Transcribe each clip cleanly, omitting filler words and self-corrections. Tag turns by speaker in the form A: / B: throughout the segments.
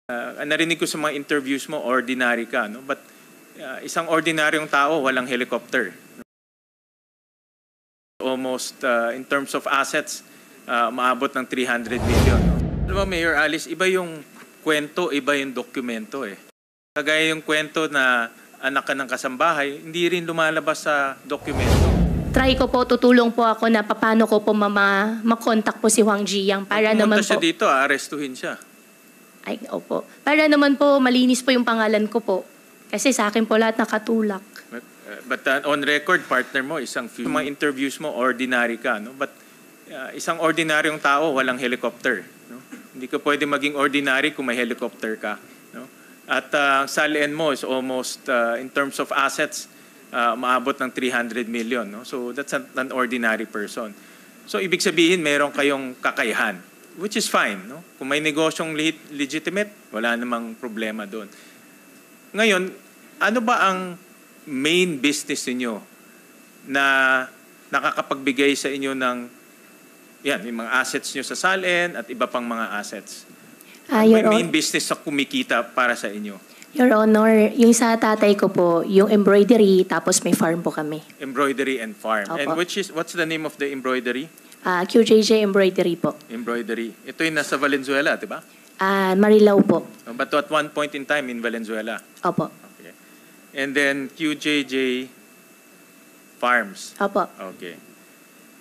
A: Narinig ko sa mga interviews mo, ordinary ka, no? But isang ordinaryong tao, walang helicopter. Almost, in terms of assets, maabot ng 300 million. No? Alam mo, Mayor Alice, iba yung kwento, iba yung dokumento eh. Kagaya yung kwento na anak ka ng kasambahay, hindi rin lumalabas sa dokumento.
B: Try ko po, tutulong po ako na paano ko po makontak po si Huang Ziyang para naman po.
A: Pumunta siya dito, arestuhin siya.
B: Ay, opo. Para naman po malinis po yung pangalan ko po. Kasi sa akin po lahat nakatulak.
A: But on record, partner mo, mga interviews mo, ordinary ka. No? But isang ordinaryong tao, walang helicopter. No? Hindi ka pwede maging ordinary kung may helicopter ka. No? At salian mo is almost, in terms of assets, maabot ng 300 million. No? So that's an ordinary person. So ibig sabihin, meron kayong kakayahan. Which is fine. No? Kung may negosyong legitimate, wala namang problema doon. Ngayon, ano ba ang main business niyo na nakakapagbigay sa inyo ng yung mga assets niyo sa Salen at iba pang mga assets? May main business sa kumikita para sa inyo?
B: Your Honor, yung sa tatay ko po, yung embroidery, tapos may farm po kami.
A: Embroidery and farm. Opo. And what's the name of the embroidery?
B: QJJ Embroidery po.
A: Embroidery. Ito yung nasa Valenzuela, di ba?
B: Marilao po.
A: But at one point in time in Valenzuela?
B: Opo.
A: Okay. And then QJJ Farms?
B: Opo.
A: Okay.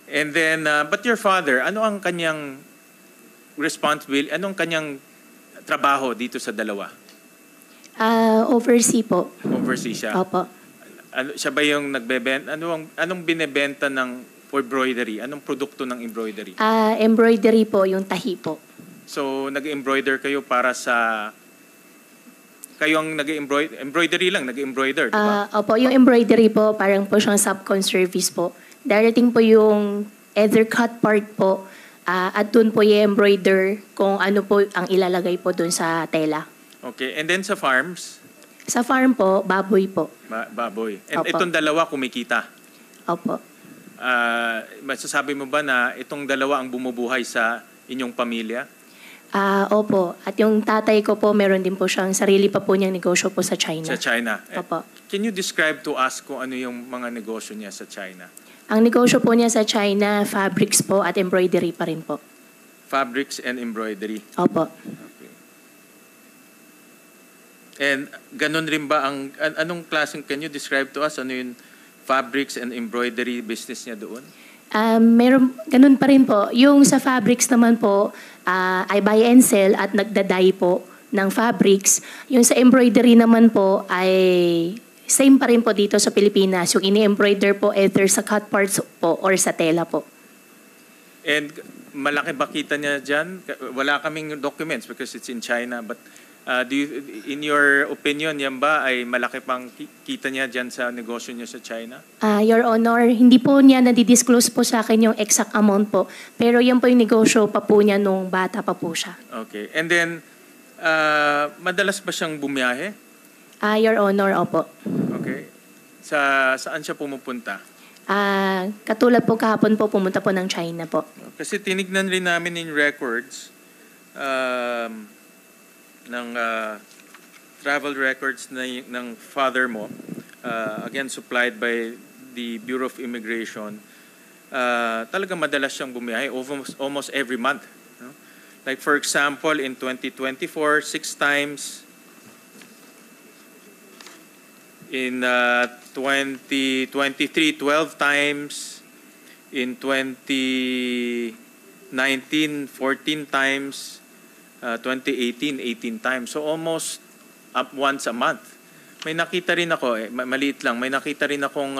A: And then, but your father, ano ang kanyang responsibility, anong kanyang trabaho dito sa dalawa?
B: Oversea po.
A: Oversea siya?
B: Opo.
A: Siya ba yung nagbebenta? Anong binebenta ng embroidery? Anong produkto ng embroidery?
B: Embroidery po, yung tahi po.
A: So, nag-embroider kayo para sa... Kayo ang embroidery lang, nag-embroider, di ba?
B: Opo, yung embroidery po, parang po siyang subcon service po. Darating po yung either cut part po, at dun po i-embroider kung ano po ang ilalagay po dun sa tela.
A: Okay, and then sa farms?
B: Sa farm po, baboy po.
A: Baboy. And
B: Opo.
A: itong dalawa kumikita?
B: Opo.
A: Masasabi mo ba na itong dalawa ang bumubuhay sa inyong pamilya?
B: Opo. At yung tatay ko po, meron din po siyang sarili pa po niyang negosyo po sa China.
A: Sa China?
B: Opo.
A: Can you describe to us kung ano yung mga negosyo niya sa China?
B: Ang negosyo po niya sa China, fabrics po at embroidery pa rin po.
A: Fabrics and embroidery?
B: Opo.
A: Okay. And ganun rin ba anong klaseng, can you describe to us ano yung fabrics and embroidery business niya doon?
B: Meron, ganun pa rin po. Yung sa fabrics naman po, I buy and sell at nagdaday po ng fabrics. Yung sa embroidery naman po ay same pa rin po dito sa Pilipinas. Yung ini-embroider po either sa cut parts po or sa tela po.
A: And malaki ba kita niya dyan? Wala kaming documents because it's in China. But in your opinion, yan ba ay malaki pang kita niya dyan sa negosyo niya sa China?
B: Your Honor, hindi po niya nadidisclose po sa akin yung exact amount po. Pero yan po yung negosyo pa po niya nung bata pa po siya.
A: Okay. And then, madalas ba siyang bumiyahe?
B: Your Honor, opo.
A: Okay. Saan siya pumupunta?
B: Katulad po kahapon po, pumunta po ng China po.
A: Kasi tinignan rin namin in records, ng travel records ng father mo, again supplied by the Bureau of Immigration. Talaga madalas siyang bumiyahe, almost every month. No? Like for example, in 2024, 6 times. In 2023, 12 times. In 2019, 14 times. 2018, 18 times. So almost up once a month. May nakita rin ako, maliit lang, may nakita rin akong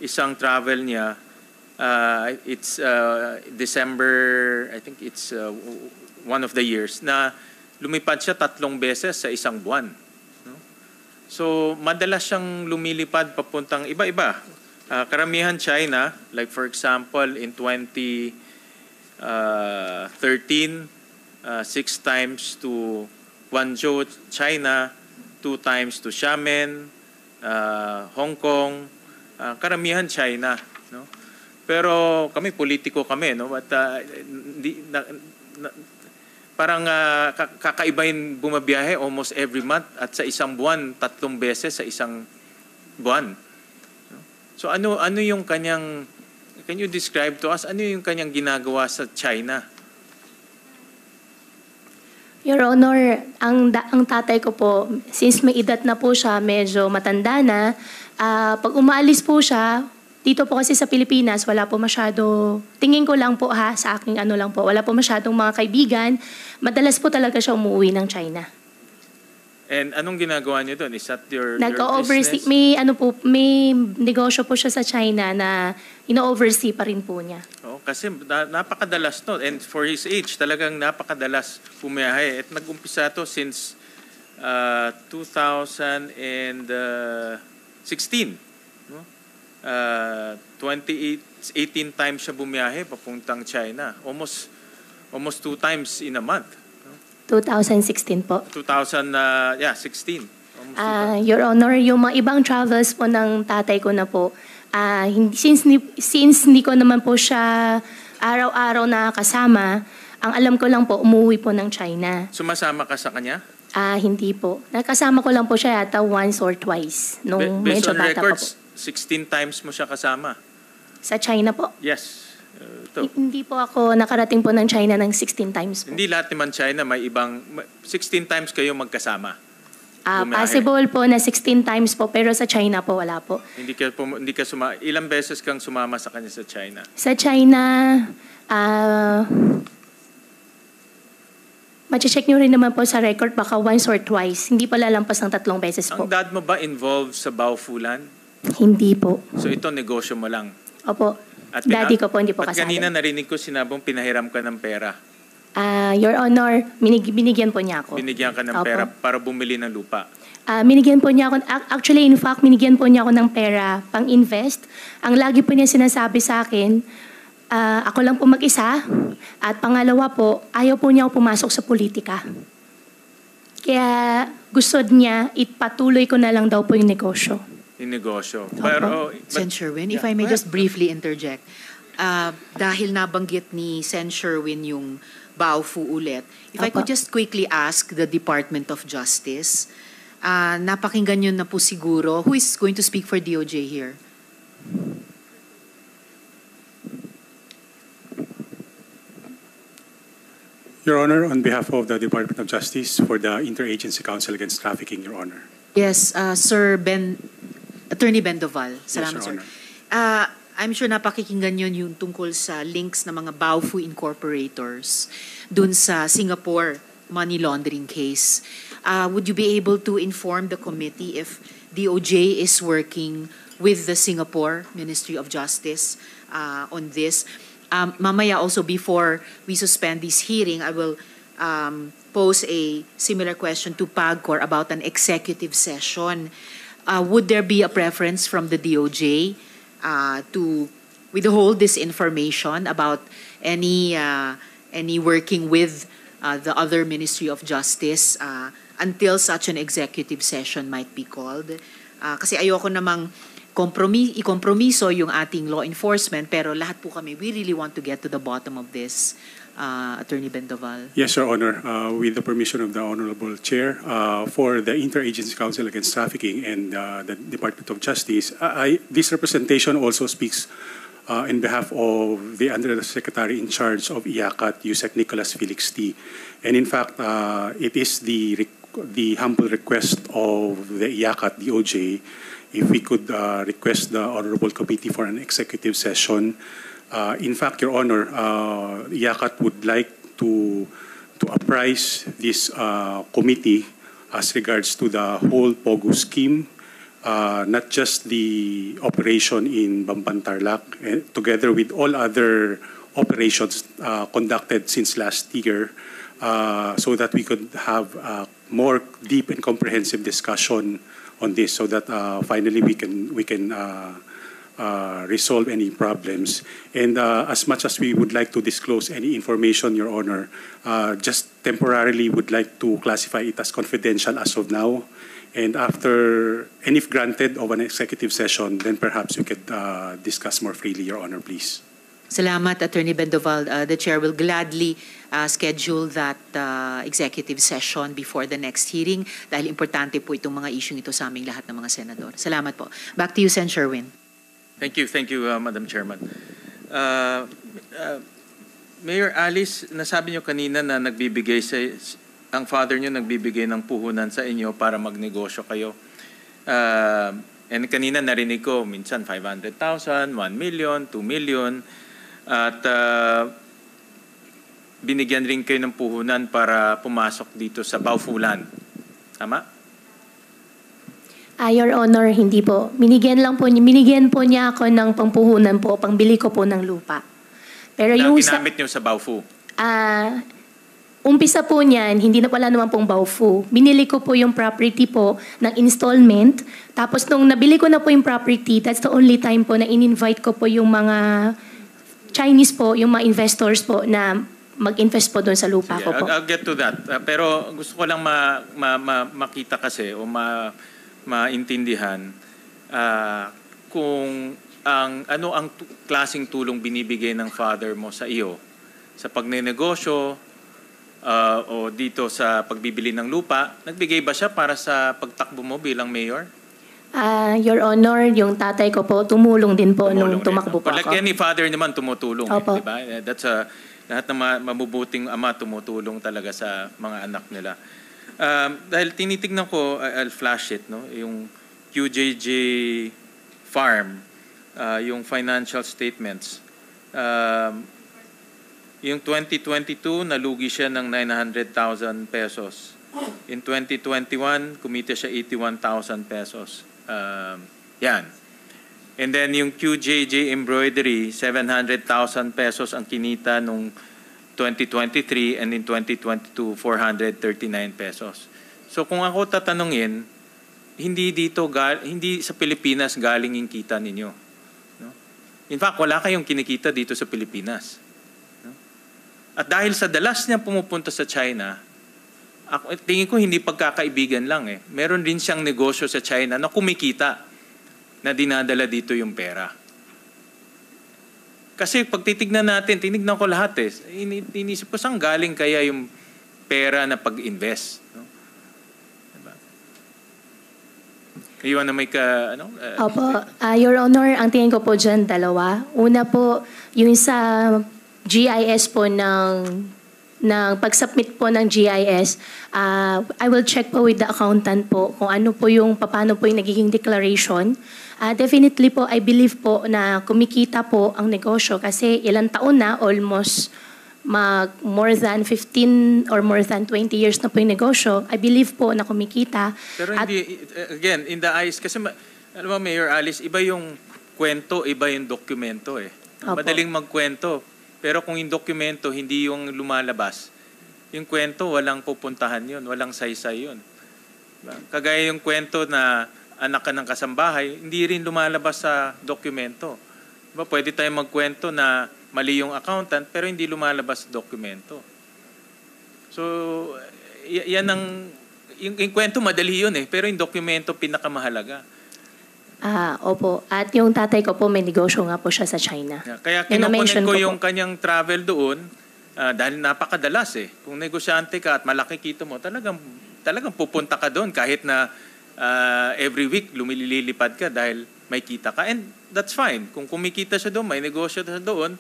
A: isang travel niya. It's December, I think it's one of the years, na lumipad siya 3 beses sa isang buwan. No? So madalas siyang lumilipad papuntang iba-iba. Karamihan China, like for example in 2013, 6 times to Guangzhou, China, 2 times to Xiamen, Hong Kong, karamihan China, no? Pero kami politiko kami, no? But parang kakaiba yung bumabiyahe almost every month at sa isang buwan, 3 beses sa isang buwan. So ano yung kanyang, can you describe to us, ano yung kanyang ginagawa sa China?
B: Your Honor, ang tatay ko po, since may edad na po siya, medyo matanda na, pag umaalis po siya, dito po kasi sa Pilipinas, wala po masyado, tingin ko lang po sa aking ano lang po, wala po masyadong mga kaibigan. Madalas po talaga siya umuwi ng China.
A: And anong ginagawa niyo doon? Is that your
B: Nag-oversee,
A: business?
B: may negosyo po siya sa China na ino-oversee pa rin po niya.
A: Oo, kasi napakadalas no. And for his age, talagang napakadalas pumiyahe. At nag-umpisa to since 2016. No? 18 times siya bumiyahe papuntang China. Almost 2 times in a month. 2016
B: po.
A: 16.
B: Your Honor, yung mga ibang travels po ng tatay ko na po, since hindi ko naman po siya araw-araw na kasama, ang alam ko lang po, umuwi po ng China.
A: Sumasama ka sa kanya?
B: Hindi po. Nakasama ko lang po siya yata once or twice nung
A: Based
B: medyo
A: on
B: bata
A: records,
B: pa po.
A: 16 times mo siya kasama?
B: Sa China po?
A: Yes.
B: Hindi po ako nakarating po ng China ng 16 times po.
A: Hindi lahat naman China, may ibang 16 times kayo magkasama. Bumiyahe.
B: Possible po na 16 times po, pero sa China po wala po.
A: Ilang beses kang sumama sa kanya sa China?
B: Sa China, ma-check nyo rin naman po sa record, baka once or twice. Hindi pala lampas ng 3 beses po.
A: Ang dad mo ba involved sa Baofulan?
B: Hindi po.
A: So ito negosyo mo lang?
B: Opo. Daddy ko po, hindi po kasali.
A: At kanina narinig ko sinabong pinahiram ka ng pera.
B: Your Honor, binigyan po niya ako.
A: Binigyan ka ng
B: Opo.
A: pera para bumili ng lupa.
B: Binigyan po niya ako, actually in fact, binigyan po niya ako ng pera pang-invest. Ang lagi po niya sinasabi sa akin, ako lang po mag-isa. At pangalawa po, ayaw po niya ako pumasok sa politika. Kaya gusto niya, ipatuloy ko na lang daw po yung negosyo.
A: Yung negosyo.
C: Sen. Sherwin, if I may just briefly interject. Dahil nabanggit ni Sen. Sherwin yung Baofu ulit, if I could just quickly ask the Department of Justice, napakinggan nyo na po siguro, who is going to speak for DOJ here?
D: Your Honor, on behalf of the Department of Justice for the Interagency Council Against Trafficking, Your Honor.
C: Yes, Attorney Ben Doval. Salamat,
D: Yes, Your
C: sir. I'm sure napakikinggan nyo yung tungkol sa links ng mga Baofu incorporators dun sa Singapore money laundering case. Would you be able to inform the committee if DOJ is working with the Singapore Ministry of Justice on this? Mamaya also, before we suspend this hearing, I will pose a similar question to PAGCOR about an executive session. Would there be a preference from the DOJ to withhold this information about any working with the other Ministry of Justice until such an executive session might be called? Kasi ayoko namang ikompromiso yung ating law enforcement, pero lahat po kami, we really want to get to the bottom of this. Attorney Ben Doval.
D: Yes, Your Honor. With the permission of the Honorable Chair, for the Interagency Council Against Trafficking and the Department of Justice, this representation also speaks in behalf of the Undersecretary in charge of IACAT, Yusek Nicholas Felix T. And in fact, it is the humble request of the IACAT DOJ if we could request the Honorable Committee for an executive session. In fact, Your Honor, IACAT would like to apprise this committee as regards to the whole POGO scheme, not just the operation in Bamban Tarlac, together with all other operations conducted since last year, so that we could have a more deep and comprehensive discussion on this, so that finally we can resolve any problems. And as much as we would like to disclose any information, Your Honor, just temporarily would like to classify it as confidential as of now. And after, and if granted of an executive session, then perhaps we could discuss more freely, Your Honor, please.
C: Salamat, Attorney Bendoval. The Chair will gladly schedule that executive session before the next hearing dahil importante po itong mga isyung ito sa aming lahat ng mga senador. Salamat po. Back to you, Sen. Sherwin.
A: Thank you, Madam Chairman. Mayor Alice, nasabi niyo kanina na ang father niyo nagbibigay ng puhunan sa inyo para magnegosyo kayo. And kanina narinig ko, minsan 500,000, 1 million, 2 million, at binigyan rin kayo ng puhunan para pumasok dito sa Baufulan. Tama?
B: Your Honor, hindi po. Binigyan po niya ako ng pampuhunan po, pangbili ko po ng lupa. Pero
A: Na
B: yung
A: ginamit niyo sa Baufu?
B: Umpisa po niyan, wala naman pong Baufu. Binili ko po yung property po ng installment. Tapos nung nabili ko na po yung property, that's the only time po na in-invite ko po yung mga Chinese po, yung mga investors po na mag-invest po doon sa lupa ko po.
A: I'll get to that. Pero gusto ko lang makita kasi o maintindihan kung ano ang klaseng tulong binibigay ng father mo sa iyo sa pagnenegosyo o dito sa pagbibili ng lupa. Nagbigay ba siya para sa pagtakbo mo bilang mayor?
B: Your Honor, yung tatay ko po, tumulong din po nung tumakbo po
A: Like
B: ako.
A: any father naman tumutulong.
B: Opo.
A: Diba? That's lahat ng mabubuting ama tumutulong talaga sa mga anak nila. Dahil tinitignan ko, I'll flash it, no? Yung QJJ Farm, yung financial statements. Yung 2022, nalugi siya ng 900,000 pesos. In 2021, kumita siya 81,000 pesos. Yan. And then yung QJJ Embroidery, 700,000 pesos ang kinita nung 2023, and in 2022, 439 pesos. So kung ako tatanungin, hindi sa Pilipinas galing yung kita ninyo. No? In fact, wala kayong kinikita dito sa Pilipinas. No? At dahil sa dalas niya pumupunta sa China, tingin ko hindi pagkakaibigan lang eh. Meron din siyang negosyo sa China na kumikita na dinadala dito yung pera. Kasi pag tinignan ko lahat eh. Inisip ko saan galing kaya yung pera na pag-invest. No? Diba? Iwan na may
B: Opo. Your Honor, ang tingin ko po dyan, dalawa. Una po, yung sa GIS po ng pag-submit po ng GIS, I will check po with the accountant po kung paano po yung nagiging declaration. Definitely po, I believe po na kumikita po ang negosyo kasi ilang taon na, almost more than 15 or more than 20 years na po yung negosyo. I believe po na kumikita.
A: Pero hindi, again, in the eyes, kasi alam mo, Mayor Alice, iba yung kwento, iba yung dokumento eh.
B: Opo.
A: Madaling magkwento. Pero kung yung dokumento, hindi yung lumalabas, yung kwento, walang pupuntahan yun, walang saysay yun. Diba? Kagaya yung kwento na anak ka ng kasambahay, hindi rin lumalabas sa dokumento. Diba? Pwede tayong magkwento na mali yung accountant, pero hindi lumalabas sa dokumento. So, yan yung kwento madali yun eh, pero yung dokumento pinakamahalaga.
B: Opo. At yung tatay ko po, may negosyo nga po siya sa China.
A: Kaya kinukunin ko yung kanyang travel doon dahil napakadalas eh. Kung negosyante ka at malaki kita mo, talagang pupunta ka doon kahit na every week lumililipad ka dahil may kita ka. And that's fine. Kung kumikita siya doon, may negosyo siya doon,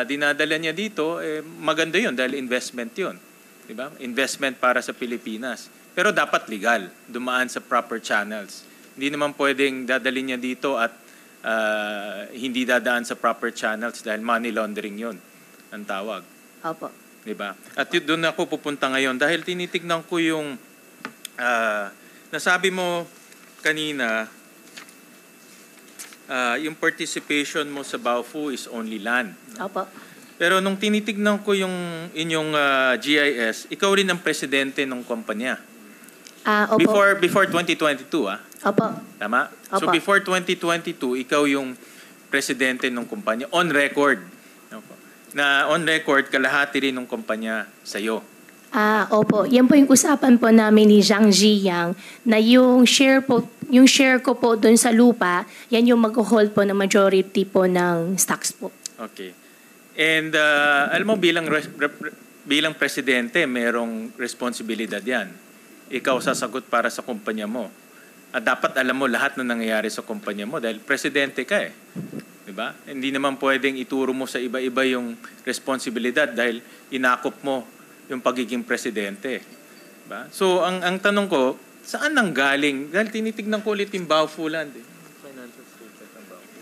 A: dinadala niya dito, maganda yun dahil investment yun. Diba? Investment para sa Pilipinas. Pero dapat legal, dumaan sa proper channels. Hindi naman pwedeng dadalhin niya dito at hindi dadaan sa proper channels dahil money laundering yun ang tawag.
B: Opo.
A: Diba? At doon ako pupunta ngayon dahil tinitignan ko yung nasabi mo kanina, yung participation mo sa Baofu is only land.
B: Opo.
A: Pero nung tinitignan ko yung inyong GIS, ikaw rin ang presidente ng kumpanya.
B: Opo.
A: Before 2022,
B: Opo.
A: Tama? So
B: Opo.
A: before 2022, ikaw yung presidente ng kumpanya on record. Opo. Na on record, kalahati rin ng kumpanya sa'yo.
B: Opo. Yan po yung usapan po namin ni Zhang Ziyang na yung share ko po doon sa lupa, yan yung mag-hold po ng majority po ng stocks po.
A: Okay. And alam mo, bilang presidente, merong responsibilidad yan. Ikaw sasagot para sa kumpanya mo. At dapat alam mo lahat na nangyayari sa kumpanya mo dahil presidente ka eh. Diba? Hindi naman pwedeng ituro mo sa iba-iba yung responsibilidad dahil inakop mo yung pagiging presidente. Diba? So, ang tanong ko, saan nanggaling? Dahil tinitignan ko ulit yung Baofu Land. Financial statement ng Baofu.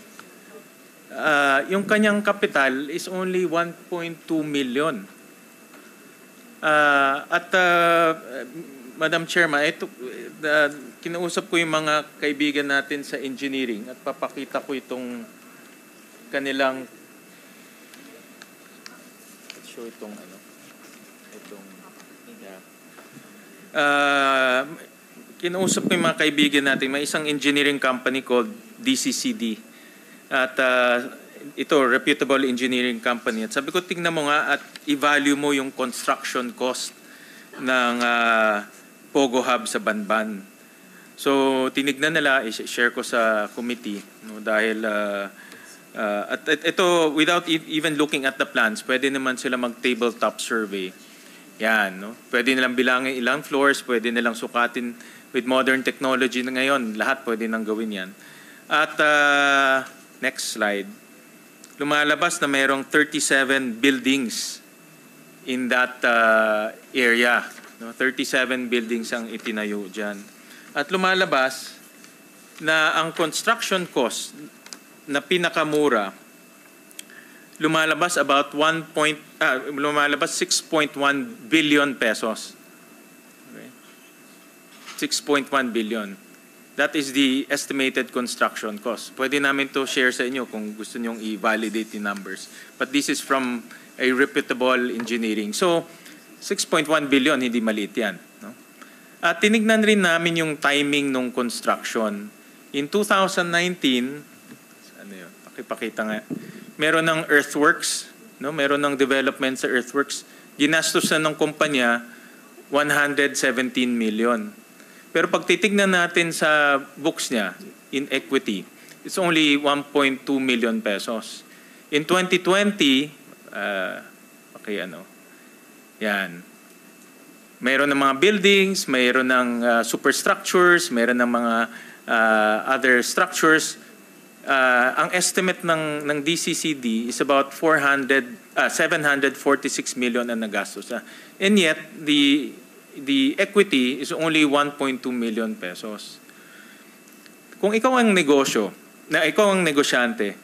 A: Yung kanyang capital is only 1.2 million. Madam Chairman, kinausap ko yung mga kaibigan natin sa engineering at papakita ko itong kanilang kinausap ko yung mga kaibigan natin. May isang engineering company called DCCD. At ito, reputable engineering company. At sabi ko, tingnan mo nga at i-value mo yung construction cost ng Pogo Hub sa Banban. So, tinignan nila, i-share ko sa committee. No, dahil, at ito, without even looking at the plans, pwede naman sila mag-tabletop survey. Yan, no? Pwede nilang bilangin ilang floors, pwede nilang sukatin with modern technology na ngayon. Lahat pwede nang gawin yan. At next slide. Lumalabas na mayroong 37 buildings in that area. No? 37 buildings ang itinayo dyan. At lumalabas na ang construction cost na pinakamura, lumalabas about 6.1 billion pesos. Okay? 6.1 billion. That is the estimated construction cost. Pwede namin to share sa inyo kung gusto nyong i-validate the numbers. But this is from a reputable engineering. So, 6.1 billion, hindi maliit yan. No? At tinignan rin namin yung timing ng construction. In 2019, ano yun? Pakipakita nga. Meron ng earthworks, no? Meron ng development sa earthworks. Ginastos na ng kumpanya 117 million. Pero pag titignan natin sa books niya, in equity, it's only 1.2 million pesos. In 2020, yan. Mayroon ng mga buildings, mayroon ng superstructures, mayroon ng mga other structures. Ang estimate ng DCCD is about 746 million ang nagastos. And yet, the equity is only 1.2 million pesos. Kung ikaw ang negosyo, ikaw ang negosyante,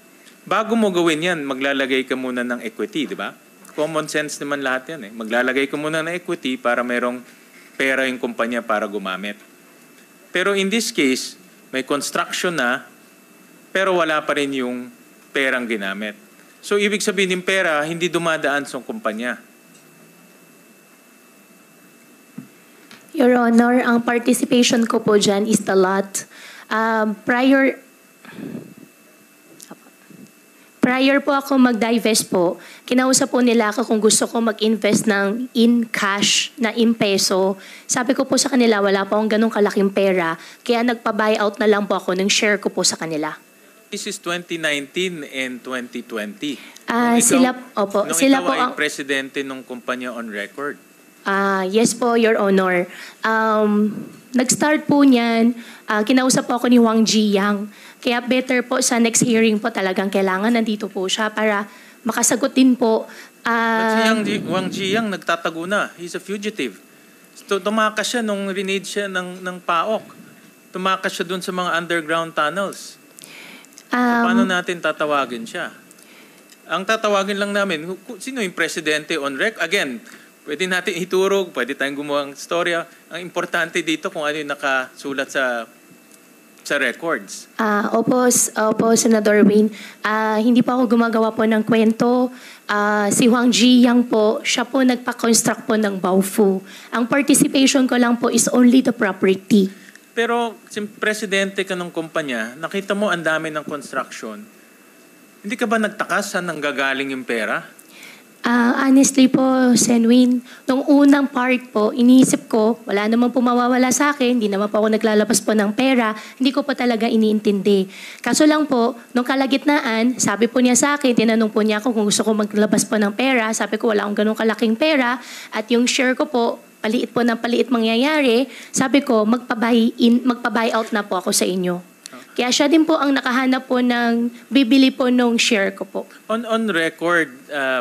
A: bago mo gawin yan, maglalagay ka muna ng equity, di ba? Common sense naman lahat yan eh. Maglalagay ka muna ng equity para mayroong pera yung kumpanya para gumamit. Pero in this case, may construction na, pero wala pa rin yung perang ginamit. So ibig sabihin yung pera, hindi dumadaan sa kumpanya.
B: Your Honor, ang participation ko po dyan is the lot. Prior po ako mag-divest po, kinausap po nila ako kung gusto ko mag-invest ng in cash na in peso. Sabi ko po sa kanila, wala po akong ganong kalaking pera, kaya nagpa-buyout na lang po ako ng share ko po sa kanila.
A: This is 2019 and 2020.
B: Sila
A: ikaw
B: po
A: ay
B: ang
A: presidente ng kumpanya on record.
B: Yes po, Your Honor. Nag-start po niyan, kinausap po ako ni Wang Jiyang. Kaya better po sa next hearing po talagang kailangan nandito po siya para makasagot din po.
A: But si Wang Jiyang nagtatago na. He's a fugitive. Tumakas siya nung rinade siya ng PAOK. Tumakas siya dun sa mga underground tunnels. Paano natin tatawagin siya? Ang tatawagin lang namin, sino yung presidente on record? Again, pwede natin iturog, pwede tayong gumawa ng storya. Ang importante dito kung ano yung nakasulat sa records.
B: Opo, Senador Wayne. Hindi po ako gumagawa po ng kwento. Si Wang Jiyang po, siya po nagpa-construct po ng Baofu. Ang participation ko lang po is only the property.
A: Pero, presidente ka ng kumpanya, nakita mo ang dami ng construction. Hindi ka ba nagtaka saan nanggagaling yung pera?
B: Honestly po, Senwin, nung unang part po, iniisip ko, wala naman po mawawala sa akin, hindi naman po ako naglalabas po ng pera, hindi ko po talaga iniintindi. Kaso lang po, nung kalagitnaan, sabi po niya sa akin, tinanong po niya ako kung gusto ko maglabas po ng pera, sabi ko wala akong ganun kalaking pera, at yung share ko po, paliit po ng paliit mangyayari, sabi ko, magpa-buy out na po ako sa inyo. Kaya siya din po ang nakahanap po ng bibili po nung share ko po.
A: On record,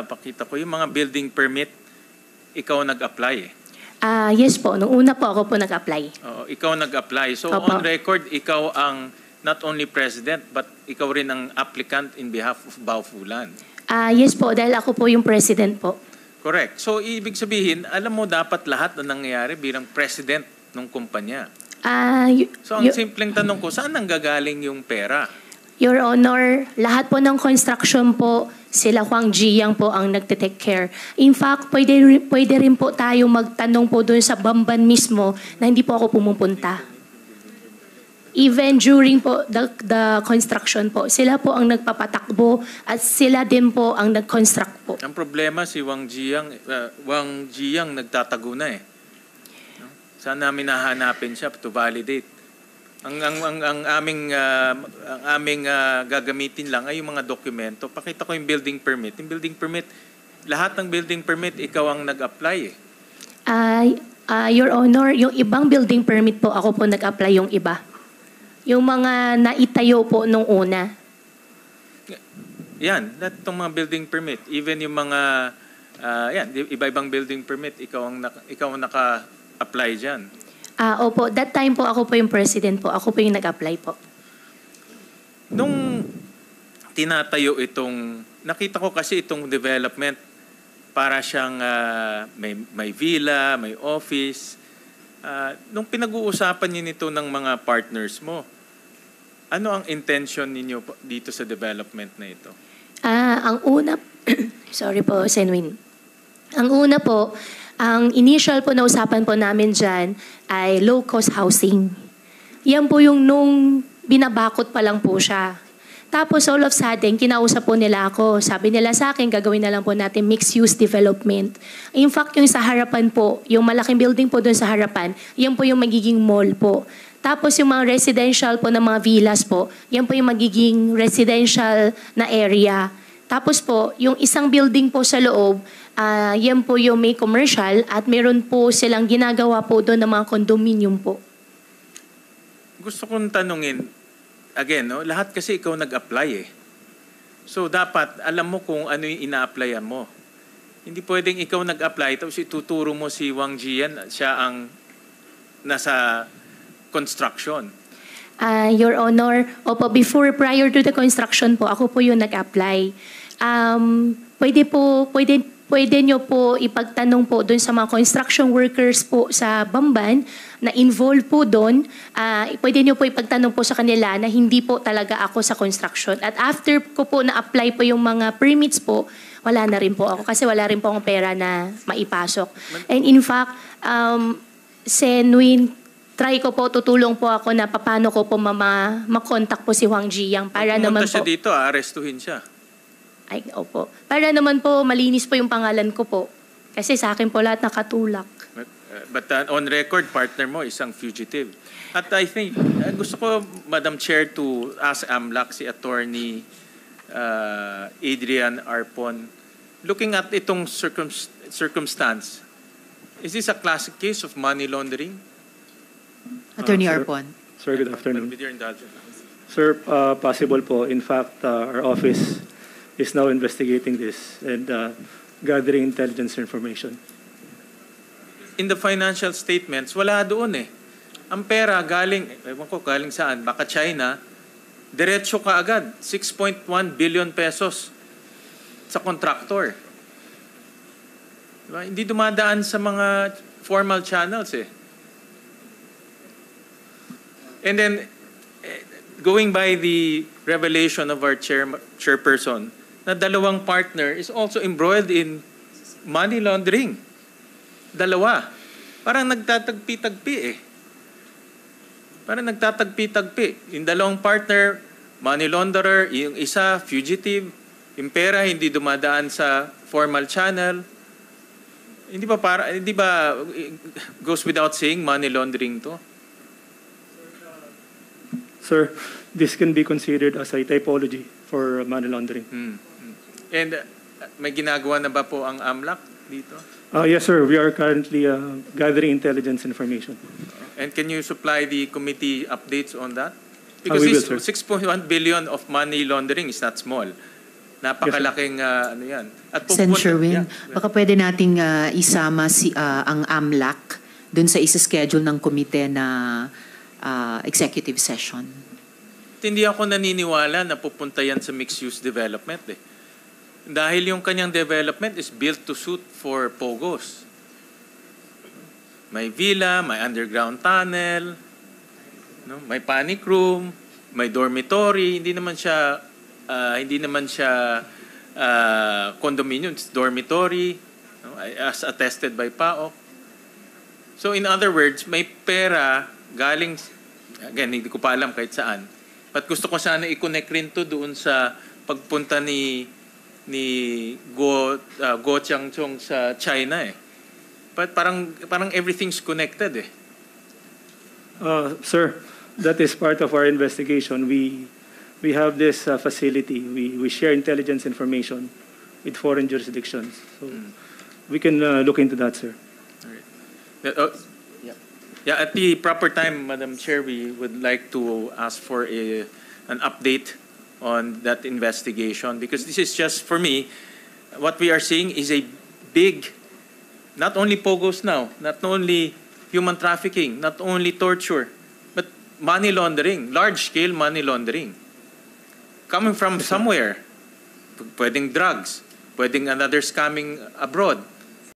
A: pakita ko, yung mga building permit, ikaw nag-apply eh.
B: Yes po, nung una po ako po nag-apply.
A: Oo, ikaw nag-apply. So
B: Opo.
A: on record, ikaw ang not only president, but ikaw rin ang applicant in behalf of Baufulan.
B: Yes po, dahil ako po yung president po.
A: Correct. So ibig sabihin, alam mo dapat lahat na nangyayari bilang president ng kumpanya. So ang simpleng tanong ko, saan nanggagaling yung pera?
B: Your Honor, lahat po ng construction po, sila Huang Jiang po ang nagte-take care. In fact, pwede rin po tayo magtanong po doon sa Bamban mismo na hindi po ako pumupunta. Even during po the construction po, sila po ang nagpapatakbo at sila din po ang nag-construct po.
A: Ang problema si Wang Jiang nagtatago na eh. No? Saan namin nahanapin siya to validate? Ang aming gagamitin lang ay yung mga dokumento. Pakita ko yung building permit. Yung building permit, lahat ng building permit ikaw ang nag-apply eh.
B: Your Honor, yung ibang building permit po, ako po nag-apply yung iba. Yung mga naitayo po nung una.
A: Yan, lahat itong mga building permit. Even yung mga, iba-ibang building permit, ikaw ang naka-apply dyan.
B: Opo, that time po ako po yung president po. Ako po yung nag-apply po.
A: Nung tinatayo nakita ko kasi itong development, para siyang may villa, may office. Nung pinag-uusapan niyo nito ng mga partners mo, ano ang intention ninyo dito sa development na ito?
B: Ang una, sorry po, Senwin. Ang una po, ang initial po na usapan po namin dyan ay low-cost housing. Yan po yung nung binabakot pa lang po siya. Tapos all of a sudden, kinausap po nila ako. Sabi nila sa akin, gagawin na lang po natin mixed-use development. In fact, yung sa harapan po, yung malaking building po doon sa harapan, yan po yung magiging mall po. Tapos yung mga residential po ng mga villas po, yan po yung magiging residential na area. Tapos po, yung isang building po sa loob, yan po yung may commercial at meron po silang ginagawa po doon ng mga condominium po.
A: Gusto kong tanungin, again, no, lahat kasi ikaw nag-apply eh. So dapat alam mo kung ano yung ina-applyan mo. Hindi pwedeng ikaw nag-apply tapos ituturo mo si Wang Jian, siya ang nasa construction.
B: Your Honor, opo, prior to the construction po, ako po yung nag-apply. Pwede nyo po ipagtanong po doon sa mga construction workers po sa Bamban na involved po doon. Pwede nyo po ipagtanong po sa kanila na hindi po talaga ako sa construction. At after ko po na-apply po yung mga permits po, wala na rin po ako kasi wala rin po akong pera na maipasok. And in fact, Senwin, try ko po, tutulong po ako na paano ko po makontak po si Huang Jiang para naman po.
A: Pumunta siya dito, arestuhin siya.
B: Ay, opo. Para naman po, malinis po yung pangalan ko po. Kasi sa akin po lahat nakatulak.
A: But on record, partner mo isang fugitive. At I think, gusto ko, Madam Chair, to ask AMLAC, si Attorney Adrian Arpon, looking at itong circumstance, is this a classic case of money laundering?
C: Attorney
E: Sir.
C: Arpon.
E: Sir, good afternoon.
A: With your indulgence.
E: Sir, possible po. In fact, our office is now investigating this and gathering intelligence information.
A: In the financial statements, wala doon eh. Ang pera galing, ewan ko galing saan, baka China, diretso ka agad, 6.1 billion pesos sa contractor. Diba? Hindi dumadaan sa mga formal channels eh. And then, going by the revelation of our chairperson, na dalawang partner is also embroiled in money laundering. Dalawa. Parang nagtatagpi-tagpi eh. Parang nagtatagpi-tagpi. Yung dalawang partner, money launderer, yung isa, fugitive. Yung pera hindi dumadaan sa informal channel. Hindi ba goes without saying money laundering to?
E: Sir, this can be considered as a typology for money laundering.
A: And may ginagawa na ba po ang AMLAC dito?
E: Yes, sir. We are currently gathering intelligence information.
A: And can you supply the committee updates on that?
E: We
A: Because
E: will,
A: this
E: sir.
A: 6.1 billion of money laundering is not small. Napakalaking ano yan. At
C: Sen.
A: pupunta-
C: Sherwin,
A: Yeah.
C: baka pwede nating isama ang AMLAC dun sa isa-schedule ng komite na executive session.
A: Hindi ako naniniwala na pupunta yan sa mixed-use development eh. Dahil yung kanyang development is built to suit for POGOs. May villa, may underground tunnel, no? May panic room, may dormitory. Hindi naman siya condominium, it's dormitory, no? As attested by PAOK. So in other words, may pera galing, again, hindi ko pa alam kahit saan. But gusto ko sana i-connect rin to doon sa pagpunta ni Go Changchong sa China eh. But parang everything's connected eh.
E: Sir, that is part of our investigation. We have this facility. We share intelligence information with foreign jurisdictions. So we can look into that, sir.
A: Yeah, at the proper time, Madam Chair, we would like to ask for an update on that investigation because this is just, for me, what we are seeing is a big, not only POGOs now, not only human trafficking, not only torture, but money laundering, large-scale money laundering. Coming from somewhere, pwedeng drugs, pwedeng another scamming abroad.